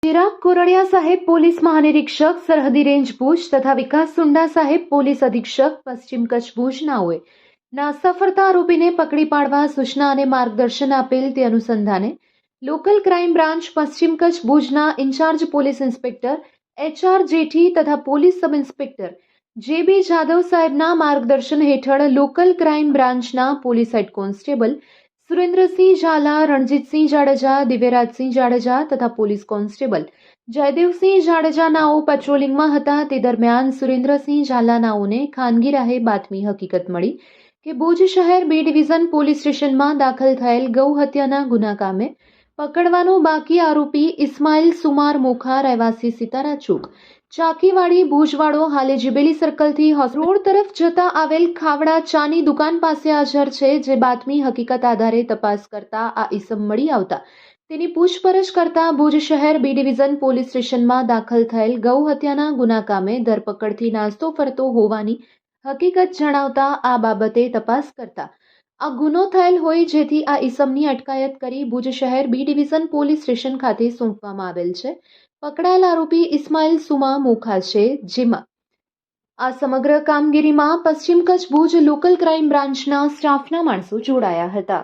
चिराग कोरड़िया साहेब police महानिरीक्षक सरहदी range भूज तथा विकास सुंडा साहेब पुलिस अधीक्षक पश्चिम कच्छ भूजनाઓએ નાસફરતા આરોપીને પકડી પાડવા સૂચના અને માર્ગદર્શન આપેલ તે અનુસંધાને લોકલ ક્રાઇમ બ્રાન્ચ પશ્ચિમ કચ્છ ભુજના incharge police inspector HR Jethi તથા police sub inspector JB Jadav સાહેબના માર્ગદર્શન હેઠળ લોકલ ક્રાઇમ બ્રાન્ચના police head constable Surendrasinh Zala, Ranjitsinh Jadeja, Divyarajsinh Jadeja તથા પોલીસ કોન્સ્ટેબલ જયદેવસિંહ જાડેજા નાઓ પેટ્રોલિંગમાં હતા તે દરમિયાન સુરેન્દ્રસિંહ ઝાલા નાઓને ખાનગી રાહે બાતમી હકીકત મળી કે ભુજ શહેર B ડિવિઝન પોલીસ સ્ટેશનમાં દાખલ થયેલ ગૌ હત્યાના ગુના કામે પકડવાનો બાકી આરોપી ઇસ્માઇલ સુમાર મોખા રહેવાસી સિતારા ચોક ચાકીવાડી ભુજવાડો હાલે જીબેલી સર્કલથી રોડ તરફ જતા આવેલ ખાવડા ચાની દુકાન પાસે હાજર છે, જે બાતમી હકીકત આધારે તપાસ કરતા આ ઇસમ મળી આવતા તેની પૂછપરછ કરતા ભુજ શહેર B ડિવિઝન પોલીસ સ્ટેશનમાં દાખલ થયેલ ગૌ હત્યાના ગુના કામે ધરપકડથી નાસ્તો ફરતો હોવાની હકીકત જણાવતા આ બાબતે તપાસ કરતા આ ગુનો થયેલ હોય, જેથી આ ઇસમની અટકાયત કરી ભુજ શહેર B ડિવિઝન પોલીસ સ્ટેશન ખાતે સોંપવામાં આવેલ છે. પકડાયેલ આરોપી ઇસ્માઇલ સુમા મોખા છે, જેમાં આ સમગ્ર કામગીરીમાં પશ્ચિમ કચ્છ ભુજ લોકલ ક્રાઇમ બ્રાન્ચના સ્ટાફના માણસો જોડાયા હતા.